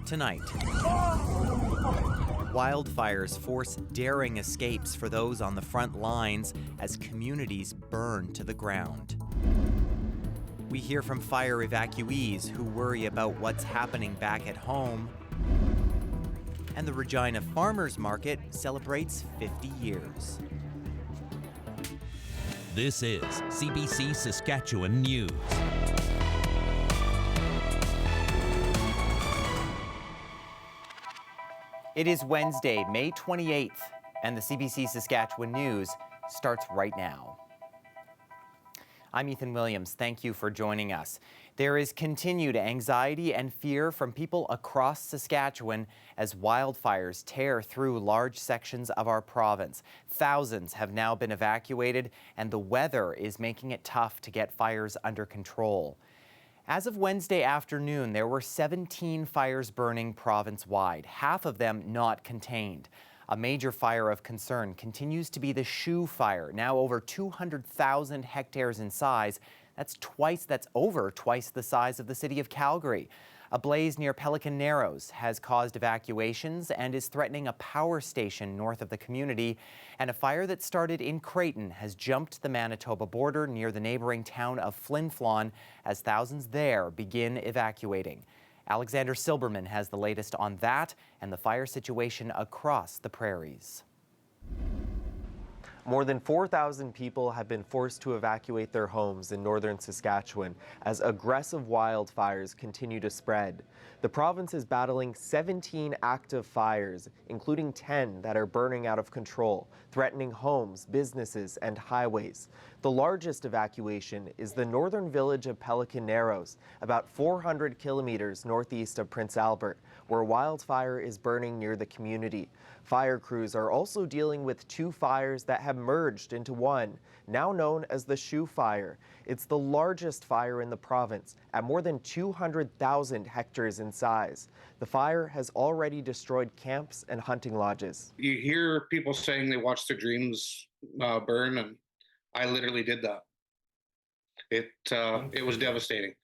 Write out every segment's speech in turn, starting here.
tonight. Wildfires force daring escapes for those on the front lines as communities burn to the ground. We hear from fire evacuees who worry about what's happening back at home. And the Regina Farmers Market celebrates 50 years. This is CBC Saskatchewan News. It is Wednesday, May 28th, and the CBC Saskatchewan News starts right now. I'm Ethan Williams. Thank you for joining us. There is continued anxiety and fear from people across Saskatchewan as wildfires tear through large sections of our province. Thousands have now been evacuated, and the weather is making it tough to get fires under control. As of Wednesday afternoon, there were 17 fires burning province-wide, half of them not contained. A major fire of concern continues to be the Shoe Fire, now over 200,000 hectares in size. That's over twice the size of the city of Calgary. A blaze near Pelican Narrows has caused evacuations and is threatening a power station north of the community. And a fire that started in Creighton has jumped the Manitoba border near the neighboring town of Flin Flon as thousands there begin evacuating. Alexander Silberman has the latest on that and the fire situation across the prairies. More than 4,000 people have been forced to evacuate their homes in northern Saskatchewan as aggressive wildfires continue to spread. The province is battling 17 active fires, including 10 that are burning out of control, threatening homes, businesses, and highways. The largest evacuation is the northern village of Pelican Narrows, about 400 kilometers northeast of Prince Albert, where wildfire is burning near the community. Fire crews are also dealing with two fires that have merged into one, now known as the Shoe Fire. It's the largest fire in the province, at more than 200,000 hectares in size. The fire has already destroyed camps and hunting lodges. You hear people saying they watched their dreams burn, and I literally did that. It was devastating.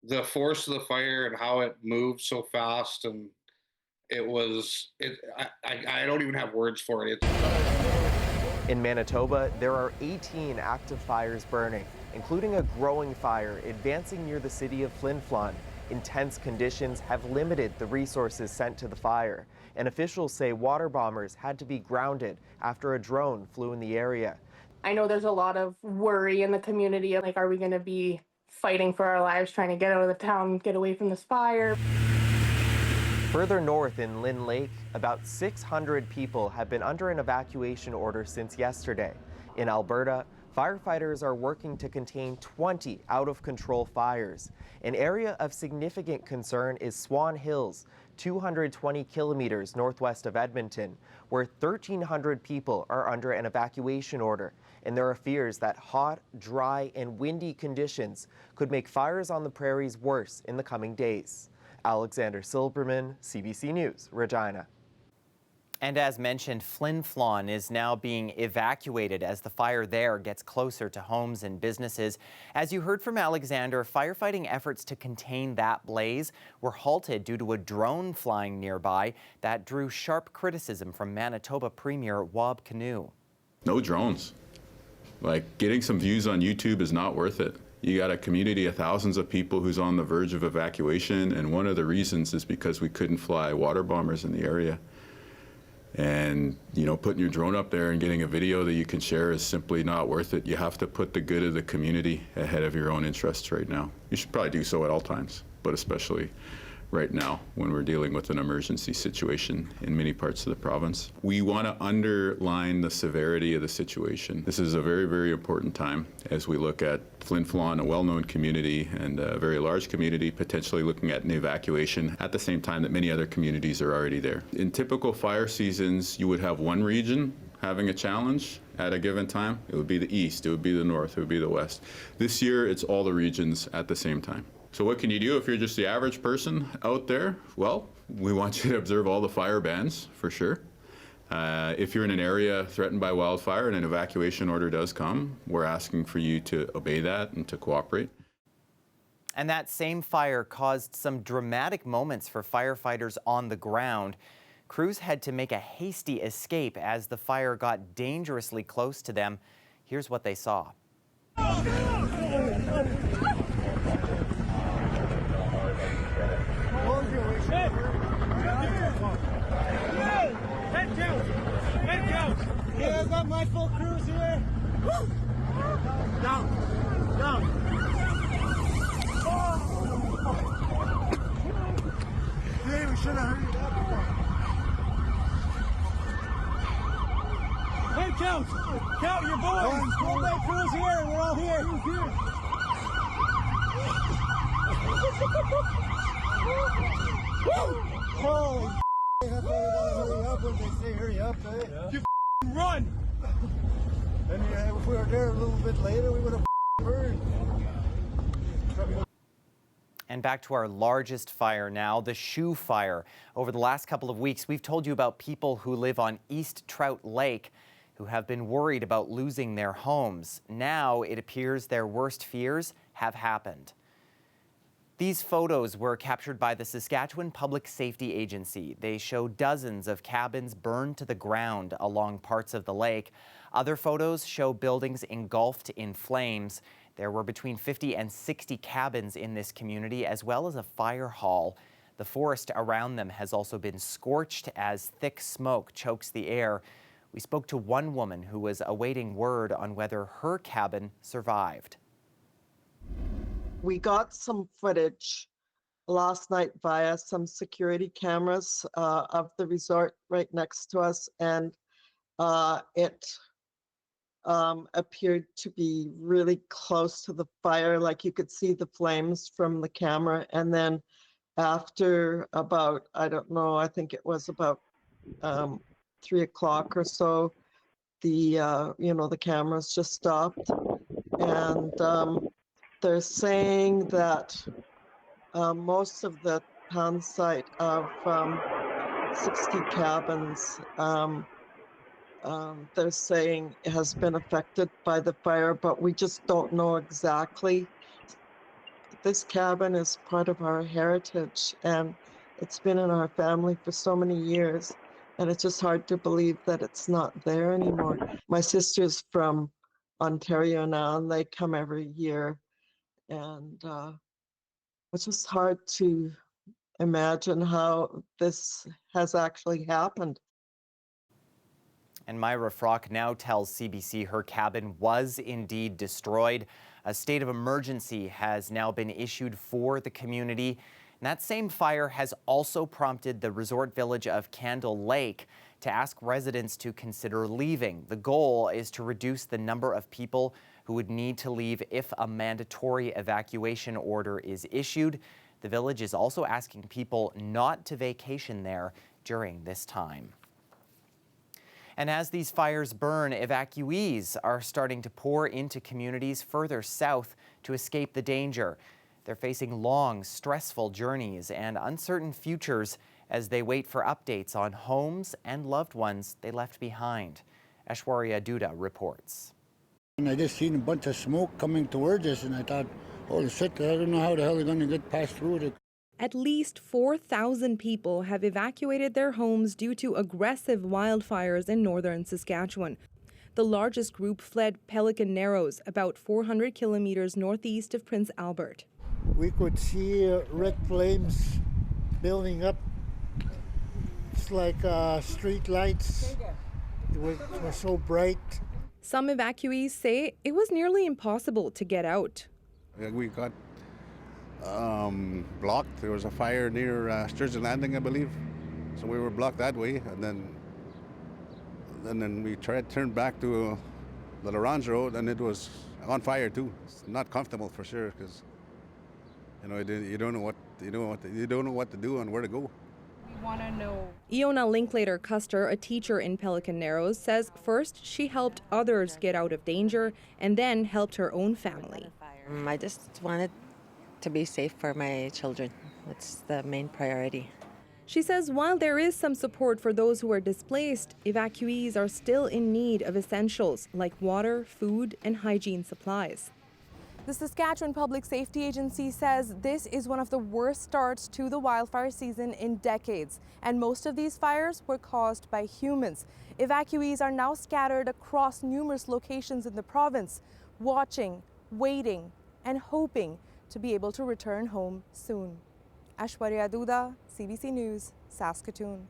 The force of the fire and how it moved so fast, and I don't even have words for it. In Manitoba, there are 18 active fires burning, including a growing fire advancing near the city of Flin Flon. Intense conditions have limited the resources sent to the fire, and officials say water bombers had to be grounded after a drone flew in the area. I know there's a lot of worry in the community, like, are we going to be fighting for our lives, trying to get out of the town, get away from this fire? Further north in Lynn Lake, about 600 people have been under an evacuation order since yesterday. In Alberta, firefighters are working to contain 20 out-of-control fires. An area of significant concern is Swan Hills, 220 kilometers northwest of Edmonton, where 1,300 people are under an evacuation order. And there are fears that hot, dry, and windy conditions could make fires on the prairies worse in the coming days. Alexander Silberman, CBC News, Regina. And as mentioned, Flin Flon is now being evacuated as the fire there gets closer to homes and businesses. As you heard from Alexander, firefighting efforts to contain that blaze were halted due to a drone flying nearby that drew sharp criticism from Manitoba Premier Wab Kinew. No drones. Like, getting some views on YouTube is not worth it. You got a community of thousands of people who's on the verge of evacuation, and one of the reasons is because we couldn't fly water bombers in the area. And, you know, putting your drone up there and getting a video that you can share is simply not worth it. You have to put the good of the community ahead of your own interests right now. You should probably do so at all times, but especially right now when we're dealing with an emergency situation in many parts of the province. We want to underline the severity of the situation. This is a very, very important time as we look at Flin Flon, a well-known community and a very large community, potentially looking at an evacuation at the same time that many other communities are already there. In typical fire seasons, you would have one region having a challenge at a given time. It would be the east, it would be the north, it would be the west. This year, it's all the regions at the same time. So what can you do if you're just the average person out there? Well, we want you to observe all the fire bans, for sure. If you're in an area threatened by wildfire and an evacuation order does come, we're asking for you to obey that and to cooperate. And that same fire caused some dramatic moments for firefighters on the ground. Crews had to make a hasty escape as the fire got dangerously close to them. Here's what they saw. Yeah, I got my full crews here. Down. Yeah, we should have hurried up. Hey, count your boys. All my crews here. We're all here. Holy hurry up when they say hurry up, eh? Yeah. You run! And if we were there a little bit later, we would have burned. And back to our largest fire now, the Shoe Fire. Over the last couple of weeks, we've told you about people who live on East Trout Lake who have been worried about losing their homes. Now it appears their worst fears have happened. These photos were captured by the Saskatchewan Public Safety Agency. They show dozens of cabins burned to the ground along parts of the lake. Other photos show buildings engulfed in flames. There were between 50 and 60 cabins in this community, as well as a fire hall. The forest around them has also been scorched as thick smoke chokes the air. We spoke to one woman who was awaiting word on whether her cabin survived. We got some footage last night via some security cameras of the resort right next to us, and it appeared to be really close to the fire. Like you could see the flames from the camera, and then after about, I don't know, I think it was about 3 o'clock or so, the the cameras just stopped, and they're saying that most of the town site of 60 cabins, they're saying it has been affected by the fire, but we just don't know exactly. This cabin is part of our heritage, and it's been in our family for so many years, and it's just hard to believe that it's not there anymore. My sister's from Ontario now, and they come every year. And it's just hard to imagine how this has actually happened. And Myra Frock now tells CBC her cabin was indeed destroyed. A state of emergency has now been issued for the community. And that same fire has also prompted the resort village of Candle Lake to ask residents to consider leaving. The goal is to reduce the number of people who would need to leave if a mandatory evacuation order is issued. The village is also asking people not to vacation there during this time. And as these fires burn, evacuees are starting to pour into communities further south to escape the danger. They're facing long, stressful journeys and uncertain futures as they wait for updates on homes and loved ones they left behind. Aishwarya Duda reports. And I just seen a bunch of smoke coming towards us, and I thought, holy shit, I don't know how the hell they're going to get past through it. At least 4,000 people have evacuated their homes due to aggressive wildfires in northern Saskatchewan. The largest group fled Pelican Narrows, about 400 kilometres northeast of Prince Albert. We could see red flames building up. It's like street lights. It was so bright. Some evacuees say it was nearly impossible to get out. We got blocked. There was a fire near Sturgeon Landing, I believe. So we were blocked that way, and then we turned back to the Laurence Road, and it was on fire too. It's not comfortable for sure, because you don't know what to do and where to go. We want to know. Iona Linklater-Custer, a teacher in Pelican Narrows, says first she helped others get out of danger and then helped her own family. I just wanted to be safe for my children. That's the main priority. She says while there is some support for those who are displaced, evacuees are still in need of essentials like water, food, and hygiene supplies. The Saskatchewan Public Safety Agency says this is one of the worst starts to the wildfire season in decades, and most of these fires were caused by humans. Evacuees are now scattered across numerous locations in the province, watching, waiting, and hoping to be able to return home soon. Aishwarya Duda, CBC News, Saskatoon.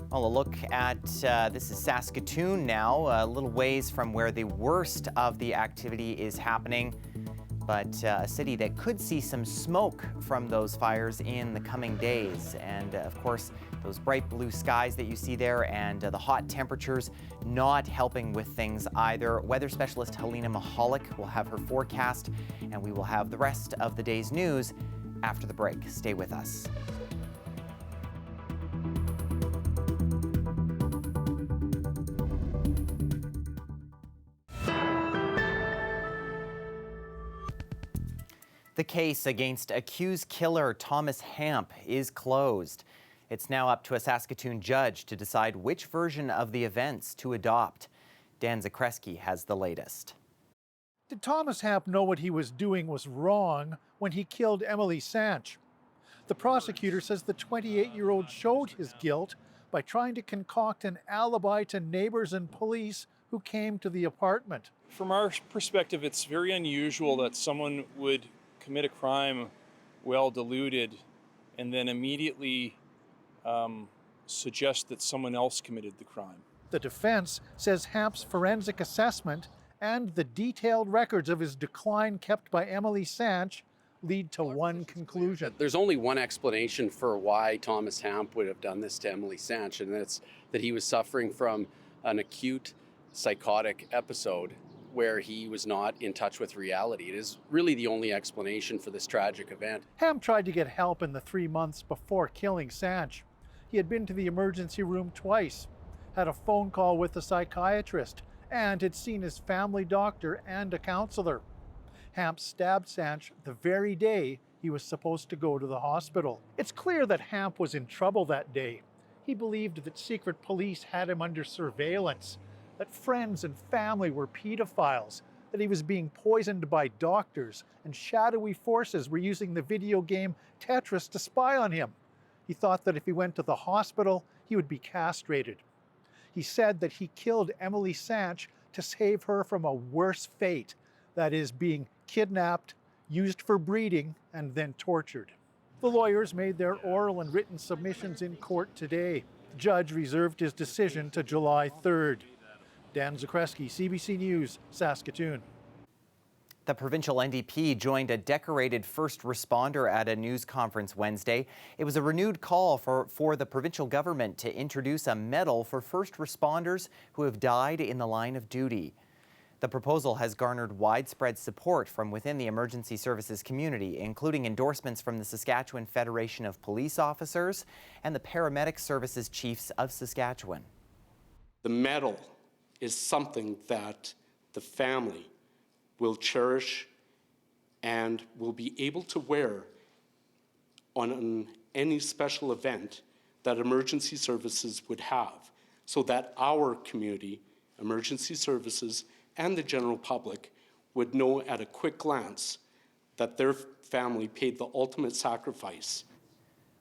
Well, a look at this is Saskatoon now, a little ways from where the worst of the activity is happening, but a city that could see some smoke from those fires in the coming days. And of course, those bright blue skies that you see there and the hot temperatures not helping with things either. Weather specialist Helena Mahalik will have her forecast, and we will have the rest of the day's news after the break. Stay with us. The case against accused killer Thomas Hamp is closed. It's now up to a Saskatoon judge to decide which version of the events to adopt. Dan Zakreski has the latest. Did Thomas Hamp know what he was doing was wrong when he killed Emily Sanch? The prosecutor says the 28-year-old showed his guilt by trying to concoct an alibi to neighbors and police who came to the apartment. From our perspective, it's very unusual that someone would commit a crime well deluded and then immediately suggest that someone else committed the crime. The defense says Hamp's forensic assessment and the detailed records of his decline kept by Emily Sanch lead to one conclusion. There's only one explanation for why Thomas Hamp would have done this to Emily Sanch, and that's that he was suffering from an acute psychotic episode where he was not in touch with reality. It is really the only explanation for this tragic event. Hamp tried to get help in the 3 months before killing Sanch. He had been to the emergency room twice, had a phone call with a psychiatrist, and had seen his family doctor and a counselor. Hamp stabbed Sanch the very day he was supposed to go to the hospital. It's clear that Hamp was in trouble that day. He believed that secret police had him under surveillance, that friends and family were pedophiles, that he was being poisoned by doctors, and shadowy forces were using the video game Tetris to spy on him. He thought that if he went to the hospital, he would be castrated. He said that he killed Emily Sanch to save her from a worse fate, that is, being kidnapped, used for breeding, and then tortured. The lawyers made their oral and written submissions in court today. The judge reserved his decision to July 3rd. Dan Zakreski, CBC News, Saskatoon. The provincial NDP joined a decorated first responder at a news conference Wednesday. It was a renewed call for the provincial government to introduce a medal for first responders who have died in the line of duty. The proposal has garnered widespread support from within the emergency services community, including endorsements from the Saskatchewan Federation of Police Officers and the Paramedic Services Chiefs of Saskatchewan. The medal is something that the family will cherish and will be able to wear on any special event that emergency services would have, so that our community, emergency services, and the general public would know at a quick glance that their family paid the ultimate sacrifice.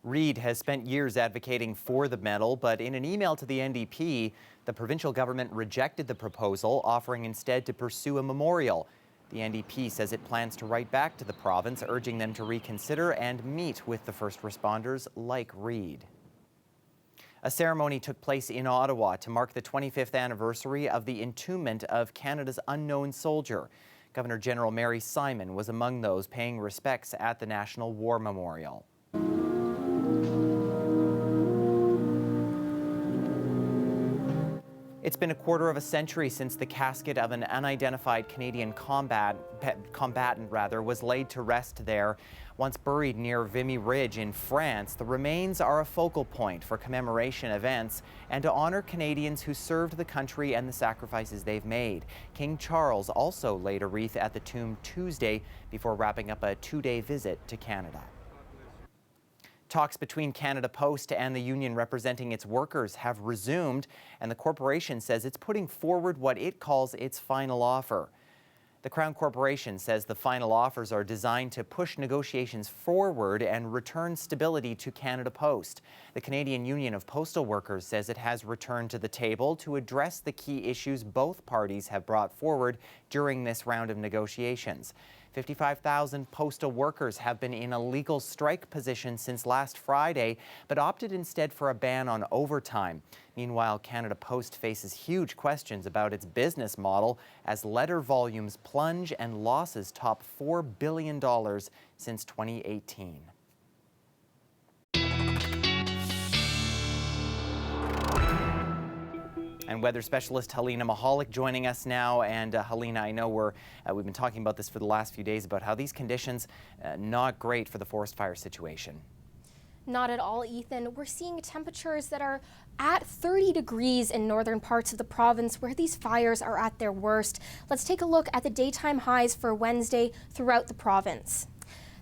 Reid has spent years advocating for the medal, but in an email to the NDP, the provincial government rejected the proposal, offering instead to pursue a memorial. The NDP says it plans to write back to the province, urging them to reconsider and meet with the first responders like Reid. A ceremony took place in Ottawa to mark the 25th anniversary of the entombment of Canada's unknown soldier. Governor General Mary Simon was among those paying respects at the National War Memorial. It's been a quarter of a century since the casket of an unidentified Canadian combatant was laid to rest there. Once buried near Vimy Ridge in France, the remains are a focal point for commemoration events and to honor Canadians who served the country and the sacrifices they've made. King Charles also laid a wreath at the tomb Tuesday before wrapping up a two-day visit to Canada. Talks between Canada Post and the union representing its workers have resumed, and the corporation says it's putting forward what it calls its final offer. The Crown Corporation says the final offers are designed to push negotiations forward and return stability to Canada Post. The Canadian Union of Postal Workers says it has returned to the table to address the key issues both parties have brought forward during this round of negotiations. 55,000 postal workers have been in a legal strike position since last Friday, but opted instead for a ban on overtime. Meanwhile, Canada Post faces huge questions about its business model as letter volumes plunge and losses top $4 billion since 2018. And weather specialist Helena Mahalik joining us now. And Helena, I know we've been talking about this for the last few days about how these conditions not great for the forest fire situation. Not at all, Ethan. We're seeing temperatures that are at 30 degrees in northern parts of the province where these fires are at their worst. Let's take a look at the daytime highs for Wednesday throughout the province.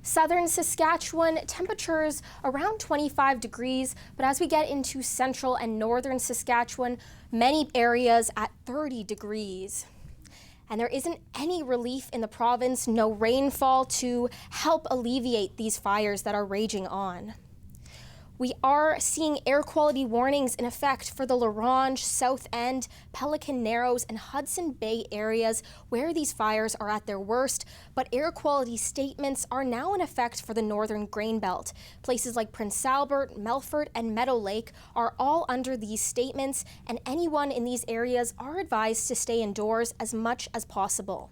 Southern Saskatchewan, temperatures around 25 degrees, but as we get into central and northern Saskatchewan, many areas at 30 degrees. And there isn't any relief in the province, no rainfall to help alleviate these fires that are raging on. We are seeing air quality warnings in effect for the La Ronge, South End, Pelican Narrows, and Hudson Bay areas where these fires are at their worst, but air quality statements are now in effect for the northern grain belt. Places like Prince Albert, Melfort, and Meadow Lake are all under these statements, and anyone in these areas are advised to stay indoors as much as possible.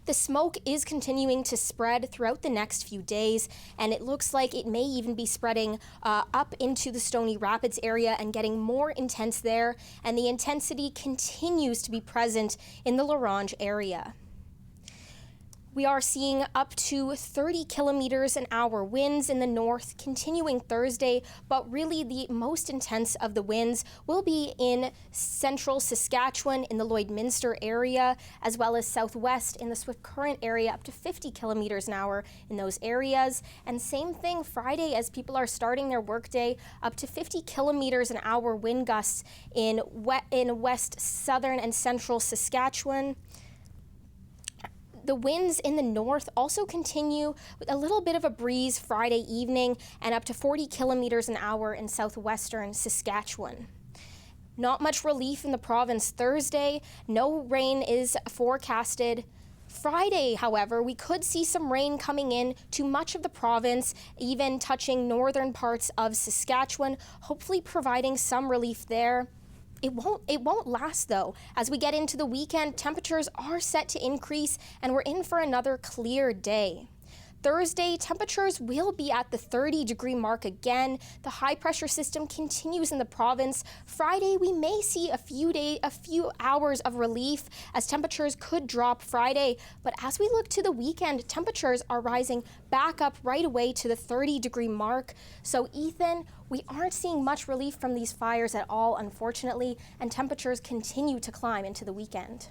The smoke is continuing to spread throughout the next few days, and it looks like it may even be spreading up into the Stony Rapids area and getting more intense there, and the intensity continues to be present in the La Ronge area. We are seeing up to 30 kilometers an hour winds in the north continuing Thursday, but really the most intense of the winds will be in central Saskatchewan in the Lloydminster area, as well as southwest in the Swift Current area, up to 50 kilometers an hour in those areas. And same thing Friday as people are starting their workday, up to 50 kilometers an hour wind gusts in west, southern, and central Saskatchewan. The winds in the north also continue with a little bit of a breeze Friday evening and up to 40 kilometers an hour in southwestern Saskatchewan. Not much relief in the province Thursday. No rain is forecasted. Friday, however, we could see some rain coming in to much of the province, even touching northern parts of Saskatchewan, hopefully providing some relief there. It won't last though. As we get into the weekend, temperatures are set to increase and we're in for another clear day. Thursday, temperatures will be at the 30-degree mark again. The high-pressure system continues in the province. Friday, we may see a few hours of relief as temperatures could drop Friday. But as we look to the weekend, temperatures are rising back up right away to the 30-degree mark. So, Ethan, we aren't seeing much relief from these fires at all, unfortunately, and temperatures continue to climb into the weekend.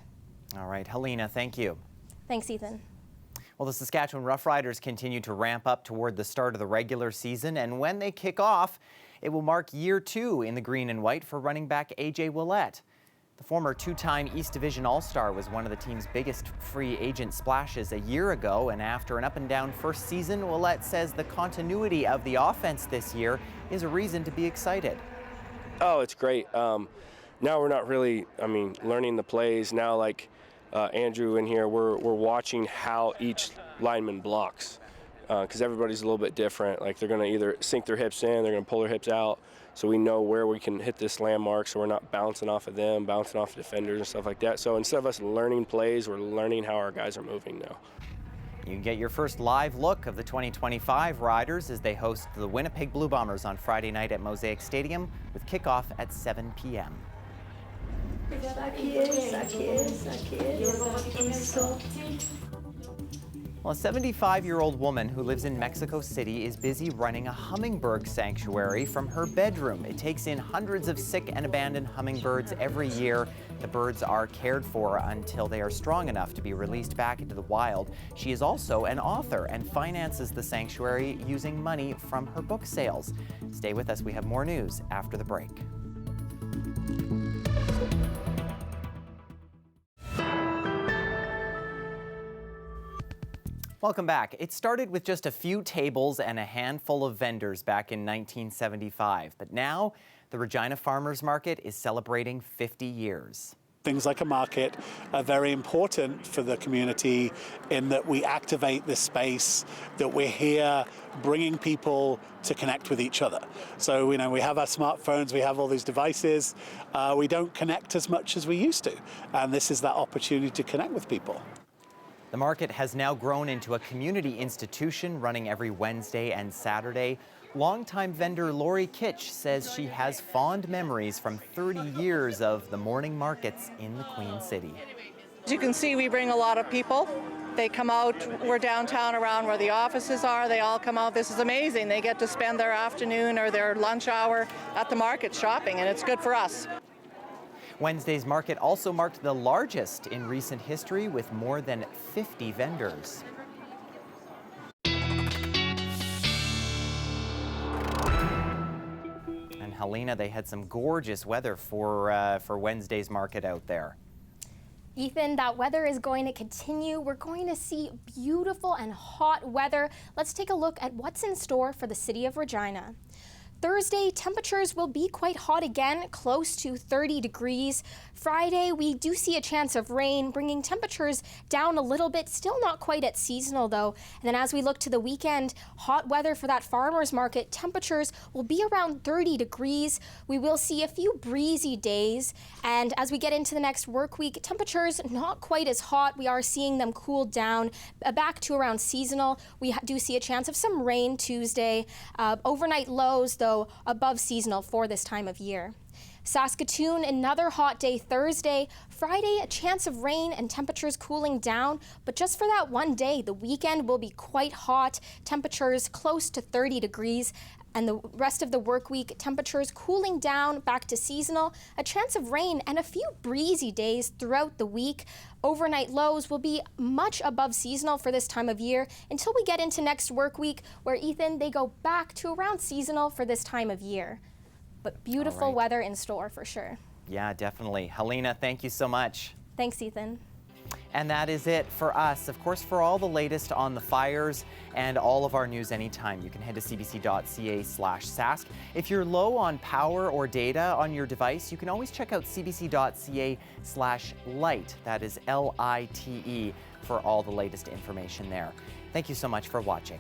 All right, Helena, thank you. Thanks, Ethan. Well, the Saskatchewan Roughriders continue to ramp up toward the start of the regular season, and when they kick off, it will mark year 2 in the green and white for running back A.J. Ouellette. The former 2-time East Division All-Star was one of the team's biggest free agent splashes a year ago, and after an up-and-down first season, Ouellette says the continuity of the offense this year is a reason to be excited. Oh, it's great. Now we're not really, learning the plays. Now, Andrew in here, we're watching how each lineman blocks because everybody's a little bit different. Like they're going to either sink their hips in, they're going to pull their hips out, so we know where we can hit this landmark so we're not bouncing off of them, bouncing off defenders and stuff like that. So instead of us learning plays, we're learning how our guys are moving now. You can get your first live look of the 2025 Riders as they host the Winnipeg Blue Bombers on Friday night at Mosaic Stadium with kickoff at 7 p.m. Well, a 75-year-old woman who lives in Mexico City is busy running a Hummingbird Sanctuary from her bedroom. It takes in hundreds of sick and abandoned hummingbirds every year The birds are cared for until they are strong enough to be released back into the wild. She is also an author and finances the sanctuary using money from her book sales. Stay with us. We have more news after the break. Welcome back. It started with just a few tables and a handful of vendors back in 1975, but now the Regina Farmers Market is celebrating 50 years. Things like a market are very important for the community in that we activate this space, that we're here bringing people to connect with each other. So, we have our smartphones, we have all these devices, we don't connect as much as we used to, and this is that opportunity to connect with people. The market has now grown into a community institution running every Wednesday and Saturday. Longtime vendor Lori Kitch says she has fond memories from 30 years of the morning markets in the Queen City. As you can see, we bring a lot of people. They come out, we're downtown around where the offices are, they all come out. This is amazing. They get to spend their afternoon or their lunch hour at the market shopping, and it's good for us. Wednesday's market also marked the largest in recent history with more than 50 vendors. And Helena, they had some gorgeous weather for Wednesday's market out there. Ethan, that weather is going to continue. We're going to see beautiful and hot weather. Let's take a look at what's in store for the city of Regina. Thursday, temperatures will be quite hot again, close to 30 degrees. Friday, we do see a chance of rain, bringing temperatures down a little bit, still not quite at seasonal though. And then as we look to the weekend, hot weather for that farmers market, temperatures will be around 30 degrees. We will see a few breezy days. And as we get into the next work week, temperatures not quite as hot. We are seeing them cool down back to around seasonal. We do see a chance of some rain Tuesday. Overnight lows though above seasonal for this time of year. Saskatoon, another hot day Thursday. Friday, a chance of rain and temperatures cooling down, but just for that one day, the weekend will be quite hot, temperatures close to 30 degrees, and the rest of the work week, temperatures cooling down back to seasonal, a chance of rain and a few breezy days throughout the week. Overnight lows will be much above seasonal for this time of year until we get into next work week, where, Ethan, they go back to around seasonal for this time of year. But beautiful weather in store for sure. Yeah, definitely. Helena, thank you so much. Thanks, Ethan. And that is it for us. Of course, for all the latest on the fires and all of our news anytime, you can head to cbc.ca/Sask. If you're low on power or data on your device, you can always check out cbc.ca/Lite. That is LITE for all the latest information there. Thank you so much for watching.